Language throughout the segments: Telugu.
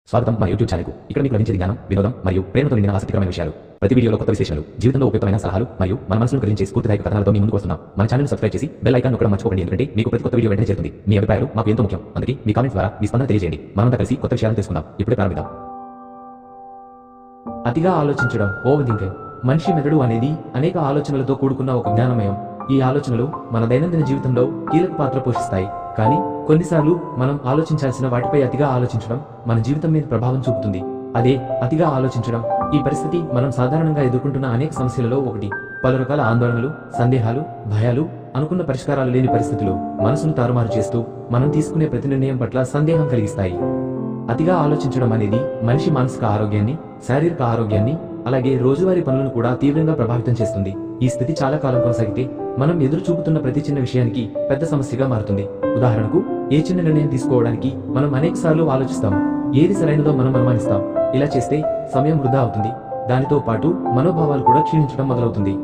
స్వాగతం మా యూట్యూబ్ ఛానల్కు. ఇక్కడ మీకు లభించే జ్ఞానం, వినోదం మరియు ప్రేరణతో నిండిన ఆసక్తికరమైన విషయాలు. ప్రతి వీడియోలో కొత్త విశేషాలు, జీవితంలో ఉపయుక్తమైన సలహాలు మరియు మన మనసును కరించే స్ఫూర్తిదాయక కథనాలతో మీ ముందుకు వస్తున్నాం. మన ఛానల్ సబ్స్క్రైబ్ చేసి బెల్ ఐకాన్ నొక్కడం మర్చిపోకండి. ఎందుకంటే మీకు ప్రతి కొత్త వీడియో వెంటనే చేరుతుంది. మీ అభిప్రాయాలు మాకు ఎంతో ముఖ్యం. అందుకే మీ కామెంట్స్ ద్వారా మీ స్పందన తెలియజేయండి. మనమంతా కలిసి కొత్త విషయాలను తెలుసుకుందాం. ఇప్పుడే ప్రారంభిద్దాం. అతిగా ఆలోచించడం, ఓవర్ థింకింగ్. మనిషి మెదడు అనేది అనేక ఆలోచనలతో కూడుకున్న ఒక జ్ఞానమయం. ఈ ఆలోచనలు మన దైనందిన జీవితంలో కీలక పాత్ర పోషిస్తాయి. కానీ కొన్నిసార్లు మనం ఆలోచించాల్సిన వాటిపై అతిగా ఆలోచించడం మన జీవితం మీద ప్రభావం చూపుతుంది. అదే అతిగా ఆలోచించడం. ఈ పరిస్థితి మనం సాధారణంగా ఎదుర్కొంటున్న అనేక సమస్యలలో ఒకటి. పలు రకాల ఆందోళనలు, సందేహాలు, భయాలు, అనుకున్న పరిష్కారాలు లేని పరిస్థితులు మనసును తారుమారు చేస్తూ మనం తీసుకునే ప్రతి నిర్ణయం పట్ల సందేహం కలిగిస్తాయి. అతిగా ఆలోచించడం అనేది మనిషి మానసిక ఆరోగ్యాన్ని, శారీరక ఆరోగ్యాన్ని, అలాగే రోజువారీ పనులను కూడా తీవ్రంగా ప్రభావితం చేస్తుంది. ఈ స్థితి చాలా కాలం కొనసాగితే మనం ఎదురు చూపుతున్న ప్రతి చిన్న విషయానికి పెద్ద సమస్యగా మారుతుంది. ఉదాహరణకు, ఏ చిన్న నిర్ణయం తీసుకోవడానికి మనం అనేక సార్లు ఆలోచిస్తాం. ఏది సరైనదో మనం అనుమానిస్తాం. ఇలా చేస్తే సమయం వృధా అవుతుంది. దానితో పాటు మనోభావాలు కూడా క్షీణించడం మొదలవుతుంది.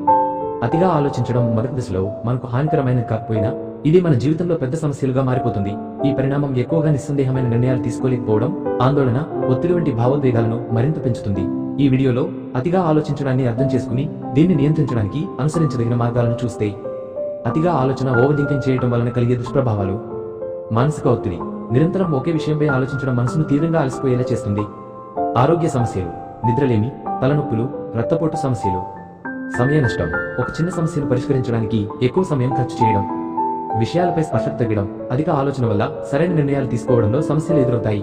అతిగా ఆలోచించడం మొదటి దశలో మనకు హానికరమైనది కాకపోయినా ఇది మన జీవితంలో పెద్ద సమస్యలుగా మారిపోతుంది. ఈ పరిణామం ఎక్కువగా నిస్సందేహమైన నిర్ణయాలు తీసుకోలేకపోవడం, ఆందోళన, ఒత్తిడి వంటి భావోద్వేగాలను మరింత పెంచుతుంది. ఈ వీడియోలో అతిగా ఆలోచించడాన్ని అర్థం చేసుకుని దీన్ని నియంత్రించడానికి అనుసరించదగిన మార్గాలను చూస్తే. అతిగా ఆలోచన, ఓవర్ థింకింగ్ చేయడం వలన కలిగే దుష్ప్రభావాలు. మానసిక ఒత్తిడి. నిరంతరం ఒకే విషయంపై ఆలోచించడం మనసును తీవ్రంగా అలసిపోయేలా చేస్తుంది. ఆరోగ్య సమస్యలు. నిద్రలేమి, తలనొప్పులు, రక్తపోటు సమస్యలు. సమయ నష్టం. ఒక చిన్న సమస్యను పరిష్కరించడానికి ఎక్కువ సమయం ఖర్చు చేయడం. విషయాలపై స్పష్టత తగ్గడం. అధిక ఆలోచన వల్ల సరైన నిర్ణయాలు తీసుకోవడంలో సమస్యలు ఎదురవుతాయి.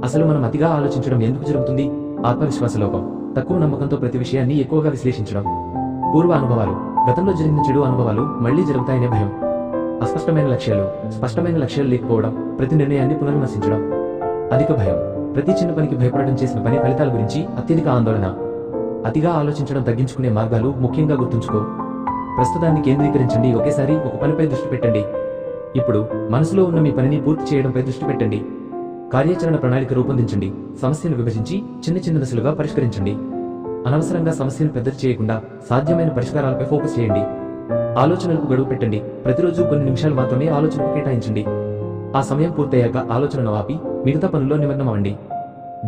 అసలు మనం అతిగా ఆలోచించడం ఎందుకు జరుగుతుంది? ఆత్మవిశ్వాస లోపం. తక్కువ నమ్మకంతో ప్రతి విషయాన్ని ఎక్కువగా విశ్లేషించడం. పూర్వ అనుభవాలు. గతంలో జరిగిన చెడు అనుభవాలు మళ్లీ జరుగుతాయనే భయం. అస్పష్టమైన లక్ష్యాలు. స్పష్టమైన లక్ష్యాలు లేకపోవడం. ప్రతి నిర్ణయాన్ని పునర్విమర్శించడం. అధిక భయం. ప్రతి చిన్న పనికి భయపడడం, చేసిన పని ఫలితాల గురించి అత్యధిక ఆందోళన. అతిగా ఆలోచించడం తగ్గించుకునే మార్గాలు ముఖ్యంగా గుర్తుంచుకో. ప్రస్తుతాన్ని కేంద్రీకరించండి. ఒకేసారి ఒక పనిపై దృష్టి పెట్టండి. ఇప్పుడు మనసులో ఉన్న మీ పనిని పూర్తి చేయడంపై దృష్టి పెట్టండి. కార్యాచరణ ప్రణాళిక రూపొందించండి. సమస్యను విభజించి చిన్న చిన్న దశలుగా పరిష్కరించండి. అనవసరంగా సమస్యను పెద్దది చేయకుండా సాధ్యమైన పరిష్కారాలపై ఫోకస్ చేయండి. ఆలోచనలకు గడువు పెట్టండి. ప్రతిరోజు కొన్ని నిమిషాలు మాత్రమే ఆలోచనకు కేటాయించండి. ఆ సమయం పూర్తయ్యాక ఆలోచనను ఆపి మిగతా పనుల్లో నిమగ్నం అవ్వండి.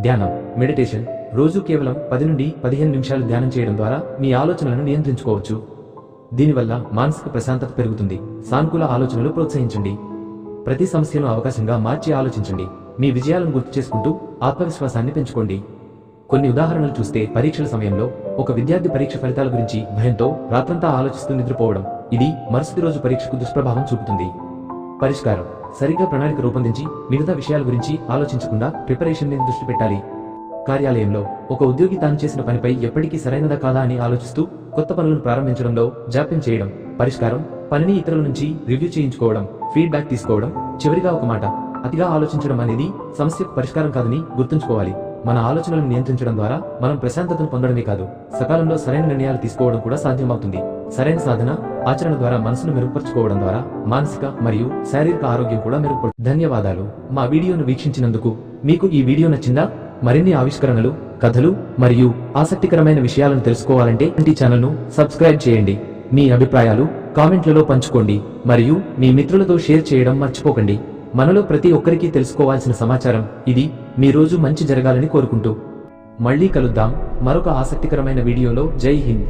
ధ్యానం, మెడిటేషన్. రోజు కేవలం 10 నుండి 15 నిమిషాలు ధ్యానం చేయడం ద్వారా మీ ఆలోచనలను నియంత్రించుకోవచ్చు. దీనివల్ల మానసిక ప్రశాంతత పెరుగుతుంది. సానుకూల ఆలోచనలు ప్రోత్సహించండి. ప్రతి సమస్యను అవకాశంగా మార్చి ఆలోచించండి. మీ విజయాలను గుర్తు చేసుకుంటూ ఆత్మవిశ్వాసాన్ని పెంచుకోండి. కొన్ని ఉదాహరణలు చూస్తే, పరీక్షల సమయంలో ఒక విద్యార్థి పరీక్ష ఫలితాల గురించి భయంతో రాత్రంతా ఆలోచిస్తూ నిద్రపోవడం. ఇది మరుసటి రోజు పరీక్షకు దుష్ప్రభావం చూపుతుంది. పరిష్కారం: సరిగ్గా ప్రణాళిక రూపొందించి మిగతా విషయాల గురించి ఆలోచించకుండా ప్రిపరేషన్ మీద దృష్టి పెట్టాలి. కార్యాలయంలో ఒక ఉద్యోగి తాను చేసిన పనిపై ఎప్పటికీ సరైనదా కాదా అని ఆలోచిస్తూ కొత్త పనులను ప్రారంభించడంలో జాప్యం చేయడం. పరిష్కారం: పనిని ఇతరుల నుంచి రివ్యూ చేయించుకోవడం, ఫీడ్బ్యాక్ తీసుకోవడం. చివరిగా ఒక మాట: అతిగా ఆలోచించడం అనేది సమస్యకు పరిష్కారం కాదని గుర్తుంచుకోవాలి. మన ఆలోచనలను నియంత్రించడం ద్వారా మనం ప్రశాంతతను పొందడమే కాదు, సకాలంలో సరైన నిర్ణయాలు తీసుకోవడం కూడా సాధ్యమవుతుంది. సరైన సాధన, ఆచరణ ద్వారా మనసును మెరుగుపరుచుకోవడం ద్వారా మానసిక మరియు శారీరక ఆరోగ్యం కూడా మెరుగుపడుతుంది. ధన్యవాదాలు. మా వీడియోను వీక్షించినందుకు. మీకు ఈ వీడియో నచ్చిందా? మరిన్ని ఆవిష్కరణలు, కథలు మరియు ఆసక్తికరమైన విషయాలను తెలుసుకోవాలంటే ఈ ఛానల్ను సబ్స్క్రైబ్ చేయండి. మీ అభిప్రాయాలు కామెంట్లలో పంచుకోండి మరియు మీ మిత్రులతో షేర్ చేయడం మర్చిపోకండి. మనలో ప్రతి ఒక్కరికి తెలుసుకోవాల్సిన సమాచారం ఇది. మీ రోజు మంచి జరగాలని కోరుకుంటూ మళ్ళీ కలుద్దాం మరొక ఆసక్తికరమైన వీడియోలో. జై హింద్.